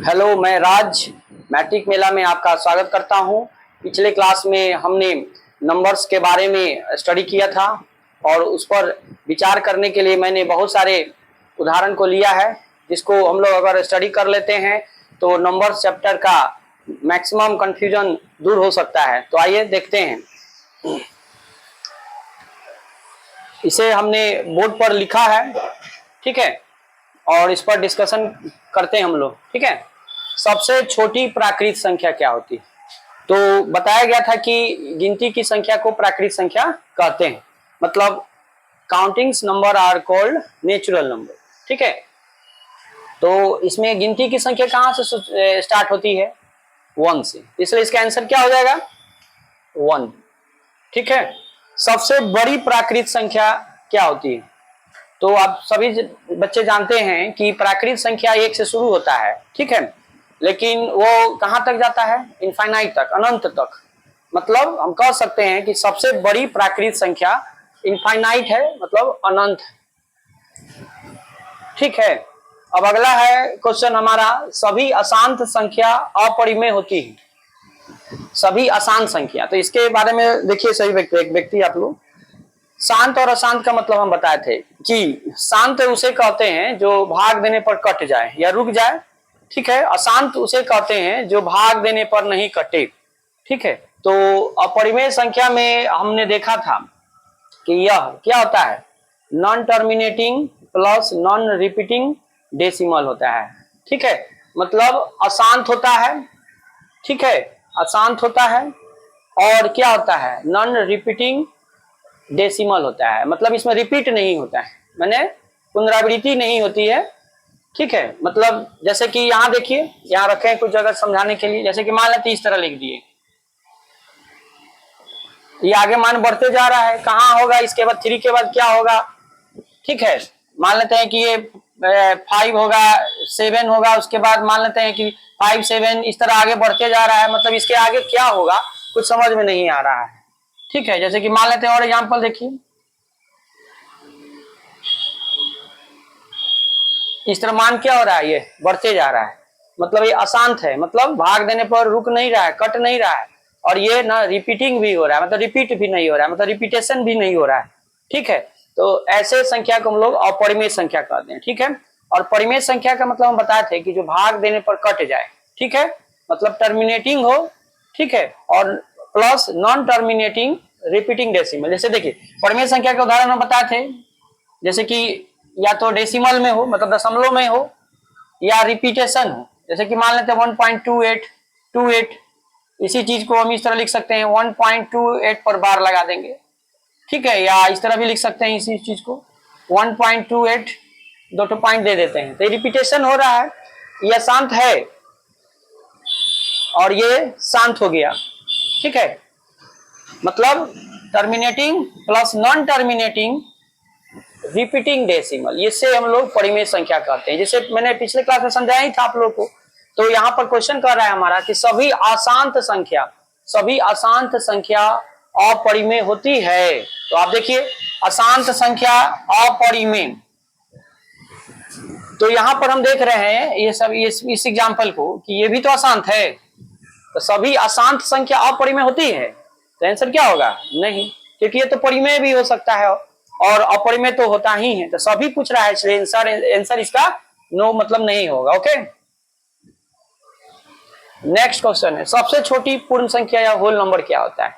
Hello, मैं राज matric मेला में आपका स्वागत करता हूं। पिछले क्लास में हमने नंबर्स के बारे में स्टडी किया था और उस पर विचार करने के लिए मैंने बहुत सारे उदाहरण को लिया है, जिसको हम लोग अगर स्टडी कर लेते हैं तो नंबर्स चैप्टर का मैक्सिमम कंफ्यूजन दूर हो सकता है। तो आइए देखते हैं। इसे हमने बोर्ड पर लिखा है, ठीक है, और इस पर डिस्कशन करते हैं हम लोग, ठीक है। सबसे छोटी प्राकृत संख्या क्या होती है? तो बताया गया था कि गिनती की संख्या को प्राकृत संख्या कहते हैं, मतलब countings numbers are called natural number, ठीक है। तो इसमें गिनती की संख्या कहाँ से स्टार्ट होती है? 1 से, इसलिए इसका आंसर क्या हो जाएगा? 1, ठीक है। सबसे बड़ी प्राकृत संख्या क्या होती है? तो आप सभी बच्चे जानते हैं कि प्राकृत संख्या 1 से शुरू होता है, ठीक है, लेकिन वो कहां तक जाता है? इनफाइनाइट तक, अनंत तक। मतलब हम कह सकते हैं कि सबसे बड़ी प्राकृत संख्या इनफाइनाइट है, मतलब अनंत, ठीक है। अब अगला है क्वेश्चन हमारा, सभी अशांत संख्या अपरिमेय होती है। सभी अशांत संख्या, तो इसके बारे में देखिए सभी व्यक्ति आप लोग। शांत और अशांत का मतलब हम बताए थे कि शांत उसे कहते हैं जो भाग देने पर कट जाए या रुक जाए, ठीक है। अशांत उसे कहते हैं जो भाग देने पर नहीं कटे, ठीक है। तो अपरिमेय संख्या में हमने देखा था कि यह क्या होता है? Non terminating plus non repeating decimal होता है, ठीक है। मतलब अशांत होता है, ठीक है, अशांत होता है, और क्या होता है? नॉन रिपीटिंग डेसिमल होता है, मतलब इसमें रिपीट नहीं होता है, माने पुनरावृत्ति नहीं होती है, ठीक है। मतलब जैसे कि यहाँ देखिए, यहाँ रखे कुछ जगह समझाने के लिए, जैसे कि मान लेते इस तरह लिख दिए, ये आगे मान बढ़ते जा रहा है, कहाँ होगा इसके बाद 3 के बाद क्या होगा, ठीक है। मान लेते हैं कि ये 5 होगा, 7 होगा, उसके बाद मान लेते हैं कि 5 7 इस तरह आगे बढ़ते जा रहा है, मतलब इसके आगे क्या होगा कुछ समझ में नहीं आ रहा है, ठीक है। जैसे कि मान लेते हैं और एग्जांपल देखिए, इस तरह मान क्या हो रहा है? ये बढ़ते जा रहा है, मतलब ये अशांत है, मतलब भाग देने पर रुक नहीं रहा है, कट नहीं रहा है, और ये ना रिपीटिंग भी हो रहा है, मतलब रिपीट भी नहीं हो रहा है, मतलब रिपीटेशन भी नहीं हो रहा है, ठीक है। तो ऐसे संख्या को हम लोग अपरिमेय संख्या कहते हैं, ठीक है। और परिमेय संख्या का मतलब हम बताए थे कि जो भाग देने पर कट जाए, ठीक है, मतलब टर्मिनेटिंग हो, ठीक है, और plus non terminating repeating decimal. जैसे देखिए परिमेय संख्या के उदाहरण हम बताए थे, जैसे कि या तो डेसिमल में हो, मतलब दशमलव में हो, या रिपीटेशन हो, जैसे कि मान लेते हैं 1.28, इसी चीज को हम इस तरह लिख सकते हैं 1.28 पर बार लगा देंगे, ठीक है। या इस तरह भी लिख सकते हैं इसी चीज को 1.28 2 पॉइंट दे देते हैं, तो ये रिपीटेशन हो रहा है, ये शांत है और ये शांत हो गया, ठीक है। मतलब terminating plus non terminating repeating decimal, इससे हम लोग परिमेय संख्या कहते हैं। जैसे मैंने पिछले क्लास में समझाया ही था आप लोग को। तो यहाँ पर क्वेश्चन कर रहा है हमारा कि सभी अशांत संख्या अपरिमेय होती है। तो आप देखिए अशांत संख्या अपरिमेय, तो यहाँ पर हम देख रहे हैं ये सब इस एग्जाम्पल को कि ये भी तो अशांत है, तो सभी अशांत संख्या अपरिमेय होती है, तो आंसर क्या होगा? नहीं, क्योंकि ये तो परिमेय भी हो सकता है और अपरिमेय तो होता ही है। तो सभी पूछ रहा है, इसलिए आंसर इसका नो मतलब नहीं होगा। ओके, नेक्स्ट क्वेश्चन है, सबसे छोटी पूर्ण संख्या या होल नंबर क्या होता है?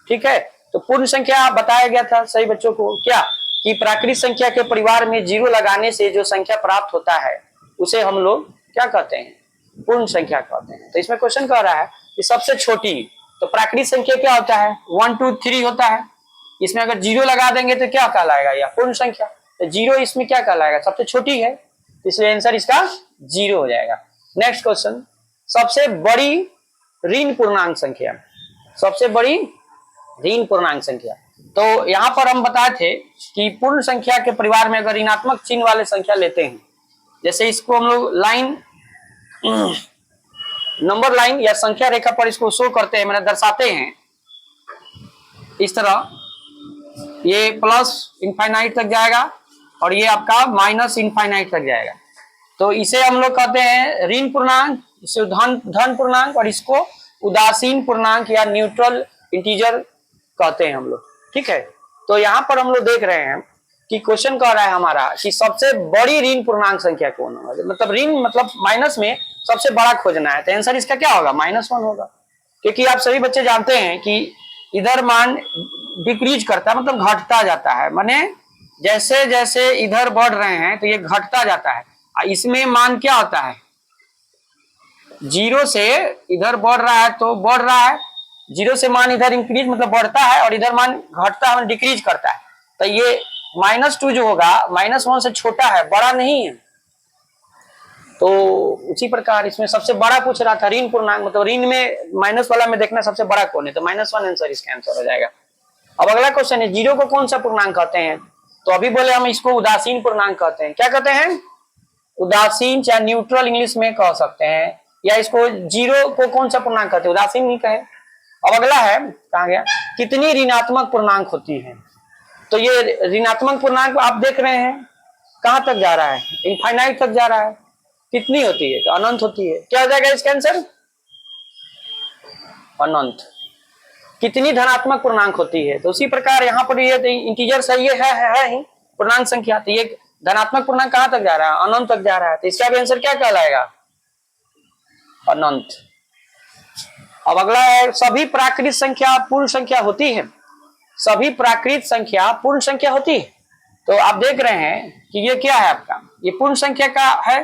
ठीक है, तो पूर्ण संख्या बताया गया था सही बच्चों को क्या, कि प्राकृत संख्या के परिवार में 0 लगाने से जो संख्या प्राप्त होता है उसे हम लोग क्या कहते हैं? पूर्ण संख्या कहते हैं। तो इसमें क्वेश्चन कह रहा है कि सबसे छोटी, तो प्राकृत संख्या क्या होता है? 1 2 3 होता है, इसमें अगर 0 लगा देंगे तो क्या कहलाएगा? या पूर्ण संख्या। तो 0 इसमें क्या कहलाएगा? सबसे छोटी है, इसलिए आंसर इसका 0 हो जाएगा। नेक्स्ट क्वेश्चन, सबसे बड़ी ऋण पूर्णांक संख्या, सबसे बड़ी ऋण पूर्णांक संख्या। तो यहां पर हम बताए थे कि पूर्ण संख्या के परिवार में अगर ऋणात्मक चिन्ह वाले संख्या लेते हैं, जैसे इसको हम लोग लाइन नंबर लाइन या संख्या रेखा पर इसको शो करते हैं, मैंने दर्शाते हैं इस तरह, ये प्लस इनफाइनाइट तक जाएगा और ये आपका माइनस इनफाइनाइट तक जाएगा। तो इसे हम लोग कहते हैं ऋण पूर्णांक, इसे धन पूर्णांक, और इसको उदासीन पूर्णांक या न्यूट्रल इंटीजर कहते हैं हम लोग। ठीक है, तो यहाँ पर हम लोग देख रहे हैं कि क्वेश्चन कह रहा है हमारा कि सबसे बड़ी ऋण पूर्णांक संख्या कौन होगा, मतलब ऋण मतलब माइनस में सबसे बड़ा खोजना है, तो आंसर इसका क्या होगा, -1 होगा। क्योंकि आप सभी बच्चे जानते हैं कि इधर मान डिक्रीज करता है, मतलब घटता जाता है, माने जैसे जैसे इधर बढ़ रहे हैं तो ये घटता जाता है। इसमें मान क्या होता है, 0 से इधर बढ़ रहा है तो बढ़ रहा है, 0 से मान इधर इंक्रीज मतलब बढ़ता है, और इधर मान घटता है डिक्रीज करता है। तो ये -2 जो होगा -1 से छोटा है, बड़ा नहीं है। तो उसी प्रकार इसमें सबसे बड़ा पूछ रहा था ऋण पूर्णांक, मतलब ऋण में माइनस वाला में देखना सबसे बड़ा कौन है, तो -1 आंसर इसका आंसर हो जाएगा। अब अगला क्वेश्चन है 0 को कौन सा पूर्णांक कहते हैं, तो अभी बोले हम इसको उदासीन पूर्णांक कहते हैं। क्या कहते हैं, उदासीन, चाहे न्यूट्रल इंग्लिश में कह सकते हैं, या इसको 0 को कौन सा पूर्णांक कहते हैं, उदासीन नहीं कहे। अब अगला है, कहा गया, कितनी ऋणात्मक पूर्णांक होती है। तो ये ऋणात्मक पूर्णांक आप देख रहे हैं कहां तक जा रहा है, इनफाइनाइट तक जा रहा है। कितनी होती है, तो अनंत होती है। क्या हो जाएगा इसका आंसर, अनंत। कितनी धनात्मक पूर्णांक होती है, तो उसी प्रकार यहाँ पर ये इंटीजर सही है ही पूर्णांक संख्या, तो ये धनात्मक पूर्णांक कहां तक जा रहा है, अनंत तक जा रहा है, तो इसका भी आंसर क्या कहलाएगा, अनंत। अब अगला है, सभी प्राकृत संख्या पूर्ण संख्या होती है। सभी प्राकृत संख्या पूर्ण संख्या होती है। तो आप देख रहे हैं कि ये क्या है आपका, ये पूर्ण संख्या का है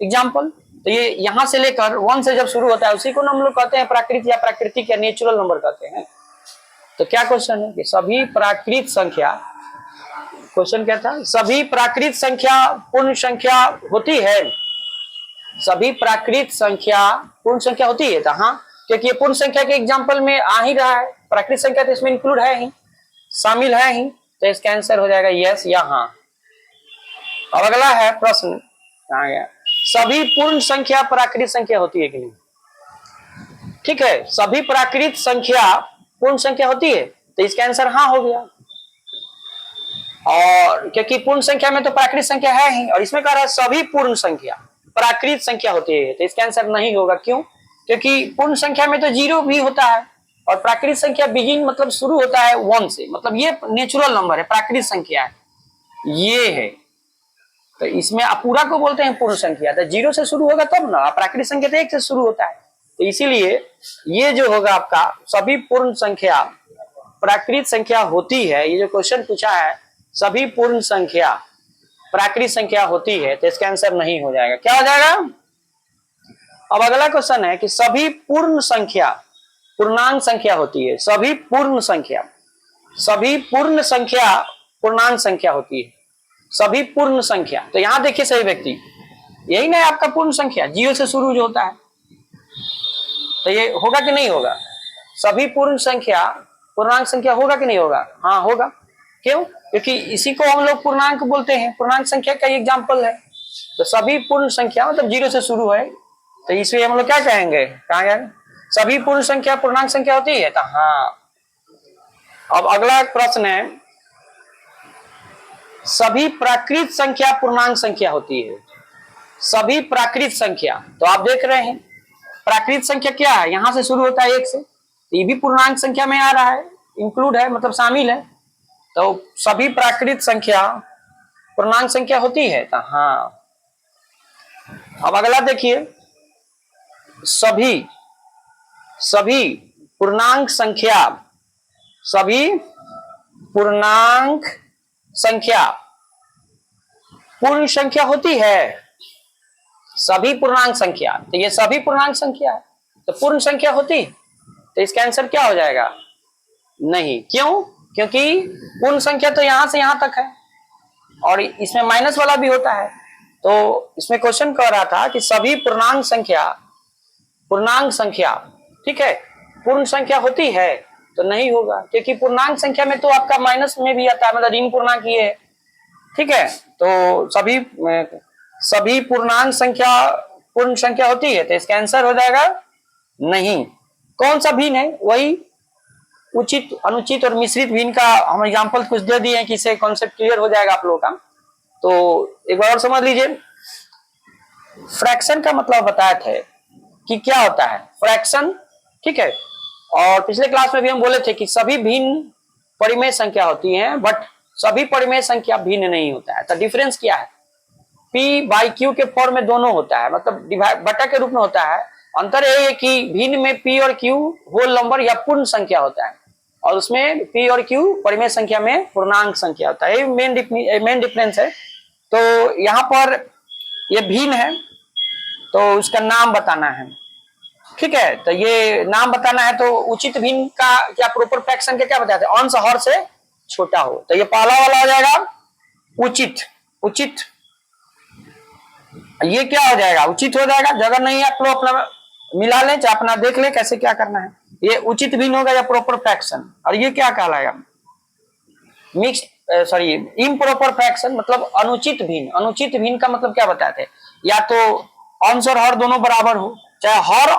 एग्जाम्पल। तो ये यहां से लेकर 1 से जब शुरू होता है उसी को हम लोग कहते हैं प्राकृत या प्राकृतिक या नेचुरल नंबर कहते हैं। तो क्या क्वेश्चन है कि सभी प्राकृत संख्या, क्वेश्चन क्या था, सभी प्राकृत संख्या पूर्ण संख्या होती है। सभी प्राकृत संख्या पूर्ण संख्या होती है, तो हाँ, क्योंकि ये पूर्ण संख्या के एग्जाम्पल में आ ही रहा है, प्राकृत संख्या तो इसमें इंक्लूड है ही, शामिल है ही, तो इसका आंसर हो जाएगा यस या हाँ। अब अगला है प्रश्न, कहाँ गया, सभी पूर्ण संख्या प्राकृत संख्या होती है कि नहीं। ठीक है, सभी प्राकृत संख्या पूर्ण संख्या होती है, तो इसका आंसर हाँ हो गया। और क्योंकि पूर्ण संख्या में तो प्राकृत संख्या है ही, और इसमें कह रहा है सभी पूर्ण संख्या प्राकृत संख्या होती है, तो इसका आंसर नहीं होगा। क्यों, क्योंकि पूर्ण संख्या में तो 0 भी होता है, और प्राकृत संख्या बिगिन मतलब शुरू होता है 1 से, मतलब ये नेचुरल नंबर है, प्राकृत संख्या है, ये है। तो इसमें आप पूरा को बोलते हैं पूर्ण संख्या, तो 0 से शुरू होगा तब ना, प्राकृत संख्या तो 1 से शुरू होता है। तो इसीलिए ये जो होगा आपका सभी पूर्ण संख्या प्राकृत संख्या होती है, ये जो क्वेश्चन पूछा है सभी पूर्ण संख्या प्राकृत संख्या होती है, तो इसका आंसर नहीं हो जाएगा। क्या हो जाएगा। अब अगला क्वेश्चन है कि सभी पूर्ण संख्या पूर्णांक संख्या होती है। सभी पूर्ण संख्या, सभी पूर्ण संख्या पूर्णांक संख्या होती है। सभी पूर्ण संख्या, तो यहां देखिए सही व्यक्ति, यही ना है आपका पूर्ण संख्या, 0 से शुरू जो होता है, तो ये होगा कि नहीं होगा, सभी पूर्ण संख्या पूर्णांक संख्या होगा कि नहीं होगा, हाँ होगा। क्यों, क्योंकि इसी को हम लोग पूर्णांक बोलते हैं, पूर्णांक संख्या का एग्जाम्पल है। तो सभी पूर्ण संख्या मतलब 0 से शुरू है, तो इसलिए हम लोग क्या कहेंगे, कहा गया सभी पूर्ण संख्या पूर्णांक संख्या होती है, तो हाँ। अब अगला प्रश्न है, सभी प्राकृत संख्या पूर्णांक संख्या होती है। सभी प्राकृत संख्या, तो आप देख रहे हैं प्राकृत संख्या क्या है, यहां से शुरू होता है 1 से, तो ये भी पूर्णांक संख्या में आ रहा है, इंक्लूड है मतलब शामिल है। तो सभी प्राकृत संख्या पूर्णांक संख्या होती है, तो हाँ। अब अगला देखिए, सभी पूर्णांक संख्या, सभी पूर्णांक संख्या पूर्ण संख्या होती है। सभी पूर्णांक संख्या, तो ये सभी पूर्णांक संख्या है, तो पूर्ण संख्या होती, तो इसका आंसर क्या हो जाएगा, नहीं। क्यों, क्योंकि पूर्ण संख्या तो यहां से यहां तक है, और इसमें माइनस वाला भी होता है। तो इसमें क्वेश्चन कह रहा था कि सभी पूर्णांक संख्या ठीक है पूर्ण संख्या होती है, तो नहीं होगा, क्योंकि पूर्णांक संख्या में तो आपका माइनस में भी आता है, मतलब ऋण पूर्णांक ये है। ठीक है, तो सभी पूर्णांक संख्या पूर्ण संख्या होती है, तो इसका आंसर हो जाएगा नहीं। कौन सा भिन्न है, वही उचित अनुचित और मिश्रित भिन्न का हम एग्जांपल कुछ दे दिए हैं कि इससे कॉन्सेप्ट क्लियर हो जाएगा आप लोगों का। तो एक बार और समझ लीजिए, फ्रैक्शन का मतलब बताए थे कि क्या होता है फ्रैक्शन, ठीक है। और पिछले क्लास में भी हम बोले थे कि सभी भिन्न परिमेय संख्या होती हैं, बट सभी परिमेय संख्या भिन्न नहीं होता है। तो डिफरेंस क्या है, पी बाई क्यू के फॉर्म में दोनों होता है, मतलब बटा के रूप में होता है। अंतर यही है कि भिन्न में पी और क्यू होल नंबर या पूर्ण संख्या होता है, और उसमें पी और क्यू परिमेय संख्या में पूर्णांक संख्या होता है। ये मेन डिफरेंस है। तो यहाँ पर ये भिन्न है तो उसका नाम बताना है, ठीक है। तो ये नाम बताना है, तो उचित भिन्न का क्या प्रोपर फ्रैक्शन के क्या बताते हैं, अंश हर से छोटा हो। तो ये पहला वाला हो जाएगा उचित। उचित ये क्या हो जाएगा, उचित हो जाएगा। जगह नहीं है आप लोग अपना मिला लें, चाहे अपना देख ले कैसे क्या करना है। ये उचित भिन्न होगा या प्रॉपर फ्रैक्शन। और ये क्या कहलाएगा, मिक्स सॉरी इम्प्रॉपर फ्रैक्शन, मतलब अनुचित भिन्न। अनुचित भिन्न का मतलब क्या बताते हैं, या तो अंश और हर दोनों बराबर हो, चाहे हर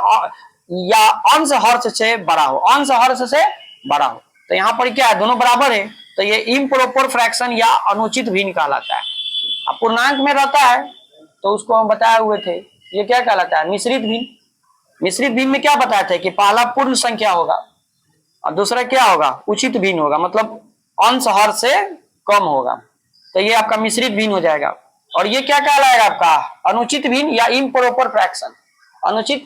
या अंश हर से बड़ा हो, अंश हर से बड़ा हो। तो यहाँ पर क्या है, दोनों बराबर है, तो ये इम्प्रॉपर फ्रैक्शन या अनुचित भिन्न कहलाता है। अब पूर्णांक में रहता है तो उसको हम बताए हुए थे, ये क्या कहलाता है, मिश्रित भिन्न। मिश्रित भिन्न में क्या बताए थे कि पहला पूर्ण संख्या होगा और दूसरा क्या होगा, उचित भिन्न होगा, मतलब अंश हर से कम होगा। तो ये आपका मिश्रित भिन्न हो जाएगा। और ये क्या कहलाएगा आपका, अनुचित भिन्न या इम्प्रॉपर फ्रैक्शन। अनुचित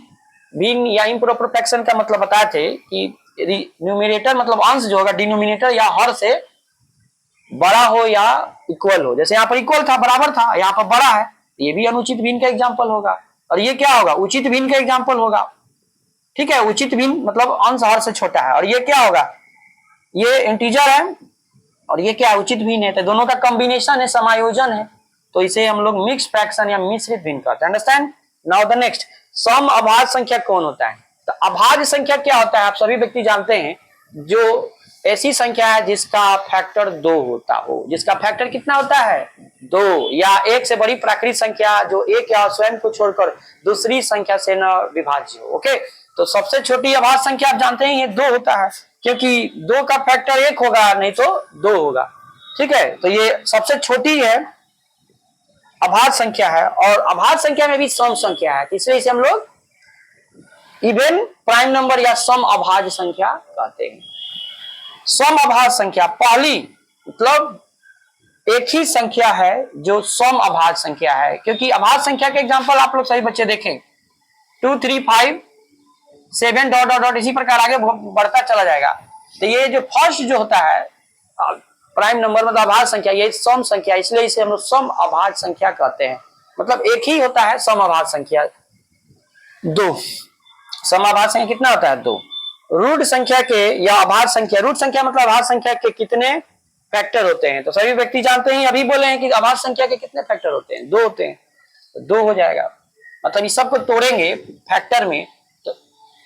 भिन्न या इम्प्रॉपर फ्रैक्शन का मतलब बताए थे कि न्यूमिनेटर मतलब अंश जो होगा डिनोमिनेटर या हर से बड़ा हो या इक्वल हो। जैसे यहाँ पर इक्वल था, बराबर था, यहाँ पर बड़ा है, ये भी अनुचित भिन्न का एग्जाम्पल होगा। और ये क्या होगा, उचित भिन्न का एग्जाम्पल होगा, ठीक है। उचित भिन्न मतलब अंश हर से छोटा है। और ये क्या होगा, ये इंटीजर है और ये क्या उचित भिन्न है, तो दोनों का कॉम्बिनेशन है, समायोजन है, तो इसे हम लोग मिक्स फ्रैक्शन या मिश्रित भिन्न कहते हैं। अंडरस्टैंड। नाउ द नेक्स्ट, सम अभाज्य संख्या कौन होता है। तो अभाज्य संख्या क्या होता है, आप सभी व्यक्ति जानते हैं, जो ऐसी संख्या है जिसका फैक्टर 2 होता हो। जिसका फैक्टर कितना होता है, 2, या एक से बड़ी प्राकृतिक संख्या जो एक या स्वयं को छोड़कर दूसरी संख्या से न विभाज्य हो। ओके, तो सबसे छोटी अभाज्य संख्या आप जानते हैं ये 2 होता है, क्योंकि 2 का फैक्टर 1 होगा, नहीं तो 2 होगा, ठीक है। तो ये सबसे छोटी है, अभाज्य संख्या है। और अभाज्य संख्या में भी सम संख्या है, इसलिए इसे हम लोग इवन प्राइम नंबर या सम अभाज्य संख्या कहते हैं। सम अभाज्य संख्या पहली मतलब एक ही संख्या है जो सम अभाज्य संख्या है, क्योंकि अभाज्य संख्या के एग्जांपल आप लोग सही बच्चे देखें, 2 3 5 7 डॉट डॉट डॉट, इसी प्रकार आगे बढ़ता चला जाएगा। तो ये जो फर्स्ट जो होता है प्राइम नंबर मतलब अभाज्य संख्या, ये सम संख्या, इसलिए इसे हम लोग सम अभाज्य संख्या कहते हैं। मतलब एक ही होता है सम अभाज्य संख्या 2। सम अभाज्य संख्या कितना होता है, 2। रूट संख्या के या अभाज्य संख्या, रूट संख्या मतलब अभाज्य संख्या के कितने फैक्टर होते हैं। तो सभी व्यक्ति जानते हैं, अभी बोले हैं कि अभाज्य संख्या के कितने फैक्टर होते हैं, 2 होते हैं, तो 2 हो जाएगा। मतलब इस सबको तोड़ेंगे फैक्टर में तो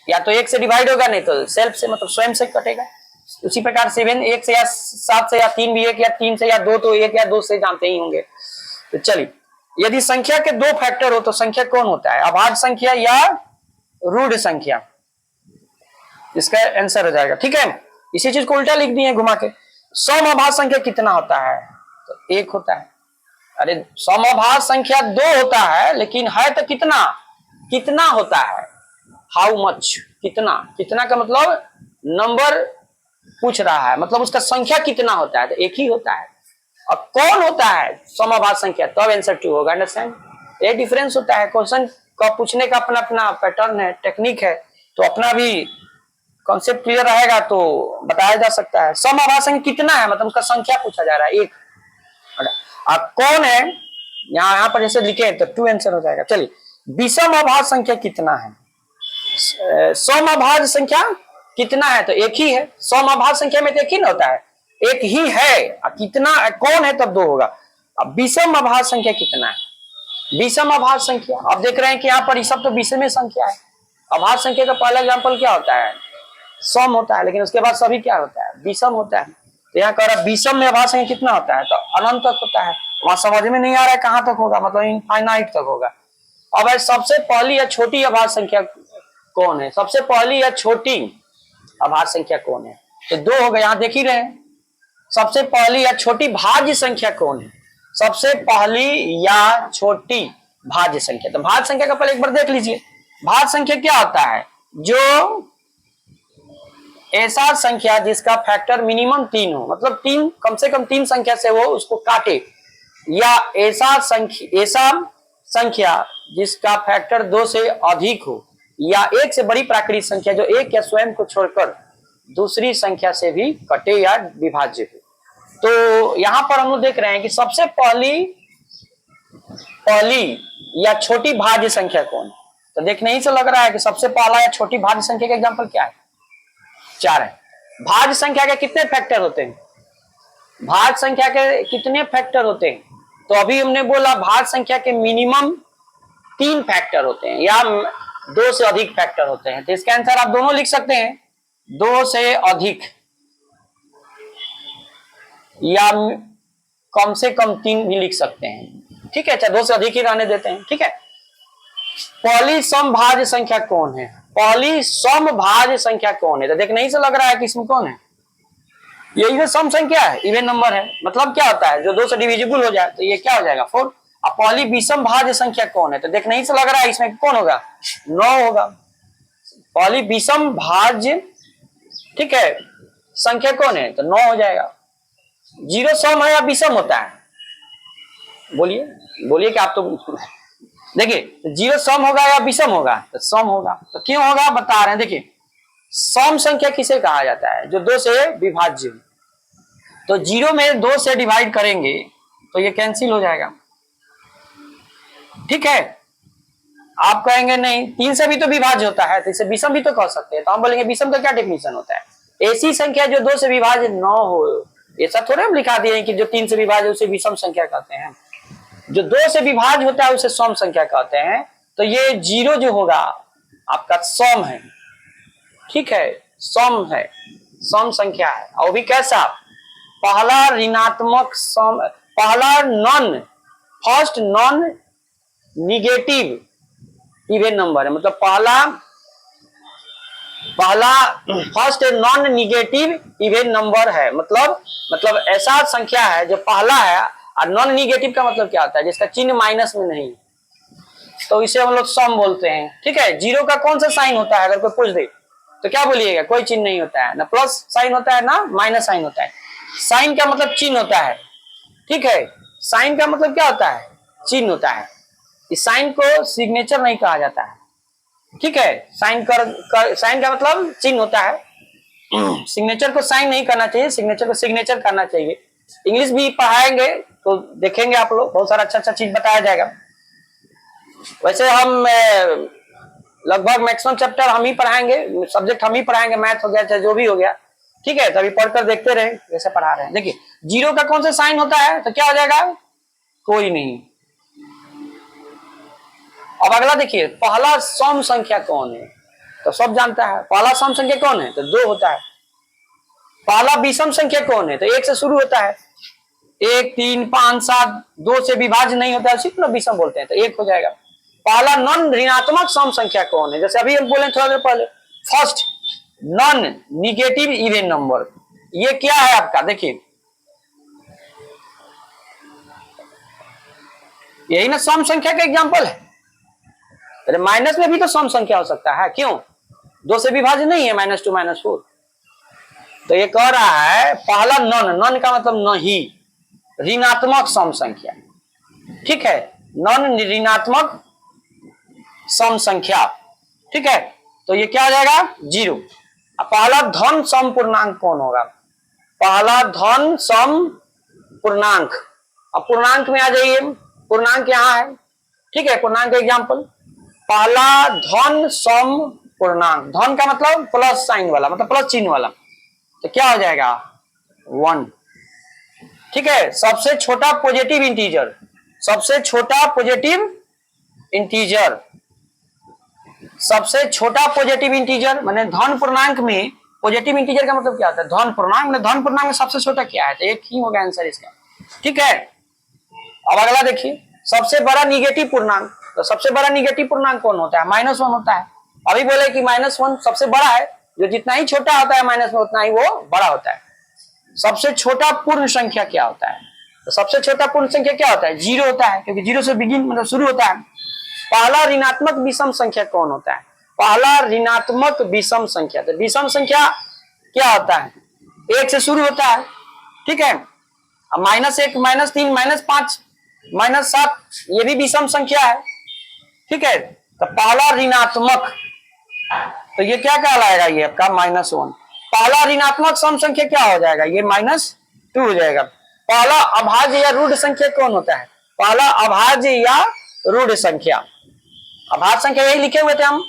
या तो 1 से डिवाइड होगा, नहीं तो सेल्फ से मतलब स्वयं से कटेगा। उसी प्रकार 7 1 से या 7 से या 3 भी 1 या 3 से या 2 तो 1 या 2 से जानते ही होंगे। तो चलिए, यदि संख्या के 2 फैक्टर हो तो संख्या कौन होता है, अभाज्य संख्या या रूढ़ संख्या। इसका आंसर हो जाएगा, ठीक है। इसी चीज को उल्टा लिख दिए घुमा के। सम अभाज्य संख्या कितना होता है, तो 1 होता है। अरे सम अभाज्य संख्या 2 होता है, लेकिन है तो कितना, कितना होता है, हाउ मच, कितना। कितना का मतलब नंबर पूछ रहा है, मतलब उसका संख्या कितना होता है, तो 1 ही होता है। और कौन होता है सम अभाज्य संख्या, तब आंसर 2 होगा। अंडरस्टैंड, ये डिफरेंस होता है। क्वेश्चन का पूछने का अपना अपना पैटर्न है, टेक्निक है, तो अपना भी कॉन्सेप्ट क्लियर रहेगा तो बताया जा सकता है। सम अभाज्य संख्या कितना है, मतलब उसका संख्या पूछा जा रहा है 1। अब कौन है, यहाँ पर जैसे लिखे तो 2 आंसर हो जाएगा। चलिए, विषम अभाज्य संख्या कितना है, सम अभाज्य संख्या कितना है, तो 1 ही है। सम अभाज्य संख्या में तो 1 ही ना होता है, 1 ही है। कितना कौन है तब 2 होगा। अब विषम अभाज्य संख्या कितना है, विषम अभाज्य संख्या आप देख रहे हैं कि यहाँ पर सब तो विषम संख्या है। अभाज्य संख्या का पहला एग्जाम्पल क्या होता है, सम होता है, लेकिन उसके बाद सभी क्या होता है, विषम होता है। तो यहाँ कह रहा विषम में अभाज्य संख्या कितना होता है, तो अनंत तक होता है। वहां समझ में नहीं आ रहा है कहां तक होगा, मतलब इनफाइनाइट तक होगा। अब सबसे पहली या छोटी अभाज्य संख्या कौन है, सबसे पहली या छोटी अभाज्य संख्या कौन है, तो 2 हो गए। यहाँ देख ही रहे हैं, सबसे पहली या छोटी भाज्य संख्या कौन है। सबसे पहली या छोटी भाज्य संख्या। तो भाज्य संख्या का पहले एक बार देख लीजिए। भाज्य संख्या क्या होता है? जो ऐसा संख्या जिसका फैक्टर मिनिमम 3 हो, मतलब 3 कम से कम 3 संख्या से वो उसको काटे, या ऐसा संख्या जिसका फैक्टर 2 से अधिक हो, या 1 से बड़ी प्राकृतिक संख्या जो 1 या स्वयं को छोड़कर दूसरी संख्या से भी कटे या विभाज्य हो। तो यहां पर हम लोग देख रहे हैं कि सबसे पहली या छोटी भाज्य संख्या कौन है? तो देखने ही से लग रहा है कि सबसे पहला या छोटी भाज्य संख्या का एग्जांपल क्या है? 4 है। भाज्य संख्या के कितने फैक्टर होते हैं? भाज्य संख्या के कितने फैक्टर होते हैं? तो अभी हमने बोला भाज्य संख्या के मिनिमम 3 फैक्टर होते हैं या 2 से अधिक फैक्टर होते हैं। तो इसका आंसर आप दोनों लिख सकते हैं, 2 से अधिक या कम से कम 3 भी लिख सकते हैं। ठीक है, अच्छा 2 से अधिक ही रहने देते हैं। ठीक है, पहली समभाज्य संख्या कौन है? पहली समभाज्य संख्या कौन है? तो देखने ही से लग रहा है कि इसमें कौन है? यही तो सम संख्या है, इवन नंबर है। मतलब क्या होता है? जो 2 से डिविजिबल हो जाए तो ये क्या हो जाएगा? 4। अब पहली विषम भाज्य संख्या कौन है? तो देखने ही से लग रहा है इसमें कौन होगा? 9 होगा। पहली विषम भाज्य, ठीक है, संख्या कौन है? तो 9 हो जाएगा। 0 सम है या विषम होता है? बोलिए कि आप तो देखिए 0 सम होगा या विषम होगा? तो सम होगा। तो क्यों होगा बता रहे हैं। देखिए सम संख्या किसे कहा जाता है? जो 2 से विभाज्य। तो 0 में 2 से डिवाइड करेंगे तो ये कैंसिल हो जाएगा। ठीक है, आप कहेंगे नहीं 3 से भी तो विभाज्य होता है, तो इसे विषम भी तो कह सकते हैं। तो हम बोलेंगे विषम का क्या डेफिनेशन होता है? ऐसी संख्या जो 2 से विभाज्य न हो। ऐसा थोड़े हम लिखा दिए कि जो 3 से विभाज्य उसे विषम संख्या कहते हैं, जो 2 से विभाज्य होता है उसे सम संख्या कहते हैं। तो ये 0 जो होगा आपका सम है। ठीक है, सम है, सम संख्या है। और भी कैसा? पहला ऋणात्मक सम, पहला first non negative even number है। मतलब पहला first non negative even number है। मतलब ऐसा संख्या है जो पहला है। और नॉन निगेटिव का मतलब क्या होता है? जिसका चिन्ह माइनस में नहीं, तो इसे हम लोग सम बोलते हैं। ठीक है, 0 का कौन सा साइन होता है? अगर कोई पूछ दे तो क्या बोलिएगा? कोई चिन्ह नहीं होता है, ना प्लस साइन होता है ना माइनस साइन होता है। साइन का मतलब चिन्ह होता है। ठीक है, साइन का मतलब क्या होता है? चिन्ह होता है। इस साइन को सिग्नेचर नहीं कहा जाता है। ठीक है, साइन का मतलब चिन्ह होता है। सिग्नेचर को साइन नहीं करना चाहिए, सिग्नेचर को सिग्नेचर करना चाहिए। इंग्लिश भी पढ़ाएंगे तो देखेंगे आप लोग, बहुत सारा अच्छा चीज बताया जाएगा। वैसे हम लगभग मैक्सिमम चैप्टर हम ही पढ़ाएंगे, सब्जेक्ट हम ही पढ़ाएंगे, मैथ हो गया चाहे जो भी हो गया। ठीक है, तभी पढ़कर देखते रहे जैसे पढ़ा रहे हैं। देखिए 0 का कौन सा साइन होता है? तो क्या हो जाएगा? कोई नहीं। अब अगला देखिए, पहला सम संख्या कौन है? तो सब जानता है पहला सम संख्या कौन है? तो 2 होता है। पहला विषम संख्या कौन है? तो 1 से शुरू होता है। 1, 3, 5, 7 2 से विभाज्य नहीं होता है, उसी को विषम बोलते हैं। तो 1 हो जाएगा। पहला नॉन ऋणात्मक सम संख्या कौन है? जैसे अभी हम बोले थोड़ा देर पहले, first non negative even number. ये क्या है आपका? देखिए यही ना सम संख्या का एग्जांपल है। अरे माइनस में भी तो सम संख्या हो सकता है, क्यों? 2 से विभाज्य नहीं है, -2 -4। तो ये कह रहा है पहला नॉन का मतलब नहीं, ऋणात्मक सम संख्या। ठीक है, नॉन ऋणात्मक सम संख्या। ठीक है, तो ये क्या हो जाएगा? 0। पहला धन सम पूर्णांक कौन होगा? पहला धन सम पूर्णांक। अब पूर्णांक में आ जाइए, पूर्णांक यहाँ है। ठीक है, पूर्णांक का एग्जांपल, पहला धन सम पूर्णांक। धन का मतलब प्लस साइन वाला, मतलब प्लस चिन्ह वाला। तो क्या हो जाएगा? 1। ठीक है, सबसे छोटा पॉजिटिव इंटीजर, सबसे छोटा पॉजिटिव इंटीजर, सबसे छोटा पॉजिटिव इंटीजर माने धन पूर्णांक में पॉजिटिव इंटीजर का मतलब क्या होता है? धन पूर्णांक में, धन पूर्णांक में सबसे छोटा क्या है? तो 1 ही होगा आंसर इसका। ठीक है, अब अगला देखिए, सबसे बड़ा निगेटिव पूर्णांक। तो सबसे बड़ा निगेटिव पूर्णांक कौन होता है? -1 होता है। अभी बोले कि -1 सबसे बड़ा है, जो जितना ही छोटा होता है माइनस में उतना ही वो बड़ा होता है। सबसे छोटा पूर्ण संख्या क्या होता है? तो सबसे छोटा पूर्ण संख्या क्या होता है? 0 होता है, क्योंकि 0 से बिगिन मतलब शुरू होता है। पहला ऋणात्मक विषम संख्या कौन होता है? पहला ऋणात्मक विषम संख्या। तो विषम संख्या क्या होता है? 1 से शुरू होता है, ठीक है। अब -1, -3, -5, -7 ये भी विषम संख्या है, ठीक है। तो पहला ऋणात्मक, तो ये क्या कहलाएगा? ये आपका -1। पहला ऋणात्मक सम संख्या क्या हो जाएगा? ये -2 हो जाएगा। पहला अभाज्य या रूढ़ संख्या कौन होता है? पहला अभाज्य या रूढ़ संख्या। अभाज्य संख्या यही लिखे हुए थे हम।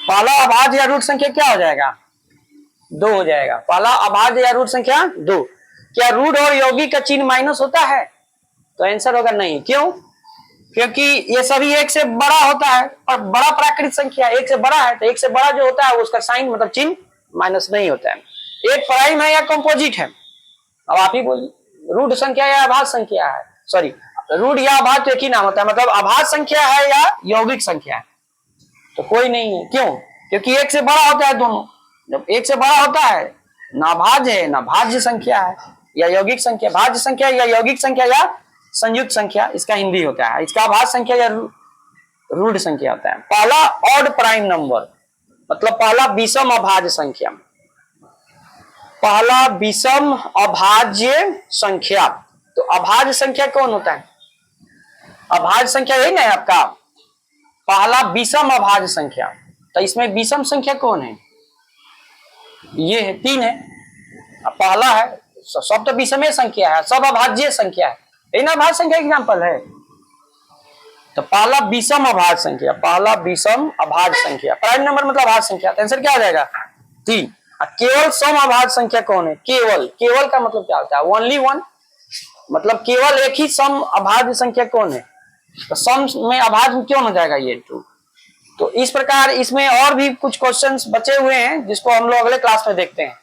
पहला अभाज्य या रूढ़ संख्या क्या हो जाएगा? 2 हो जाएगा। पहला अभाज्य या रूढ़ संख्या 2। क्या रूढ़ और यौगिक का चिन्ह माइनस होता है? तो आंसर होगा नहीं। क्यों? क्योंकि ये सभी 1 से बड़ा होता है, और बड़ा प्राकृत संख्या 1 से बड़ा है, तो 1 से बड़ा जो होता है उसका साइन मतलब चिन्ह माइनस नहीं होता है। एक प्राइम है या कंपोजिट है? अब आप ही बोलिए। रूढ़ संख्या या अभाज्य संख्या है? सॉरी, रूढ़ या अभाज्य तो एक ही नाम होता है, मतलब अभाज्य संख्या है या यौगिक संख्या है? तो कोई नहीं है। क्यों? क्योंकि 1 से बड़ा होता है दोनों। जब 1 से बड़ा होता है, ना भाज्य है ना भाज्य संख्या है या यौगिक संख्या। भाज्य संख्या या यौगिक संख्या या संयुक्त संख्या इसका हिंदी होता है। इसका अभाज्य संख्या या रूढ़ संख्या होता है। पहला ऑड प्राइम नंबर मतलब पहला विषम अभाज्य संख्या। पहला विषम अभाज्य संख्या। तो अभाज्य संख्या कौन होता है? अभाज्य संख्या यही ना है आपका, पहला विषम अभाज्य संख्या। तो इसमें विषम संख्या कौन है? ये है, 3 है। अब पहला है, सब तो विषम संख्या है, सब अभाज्य संख्या है, यही ना अभाज्य संख्या एग्जाम्पल है। तो पहला विषम अभाज्य संख्या, पहला विषम अभाज्य संख्या, प्राइम नंबर मतलब अभाज्य संख्या। तो आंसर क्या हो जाएगा? 3। केवल सम अभाज्य संख्या कौन है? केवल, केवल का मतलब क्या होता है? ओनली वन, मतलब केवल एक ही सम अभाज्य संख्या कौन है? तो सम में अभाज्य क्यों हो जाएगा? ये 2। तो इस प्रकार इसमें और भी कुछ क्वेश्चंस बचे हुए हैं जिसको हम लोग अगले क्लास में देखते हैं।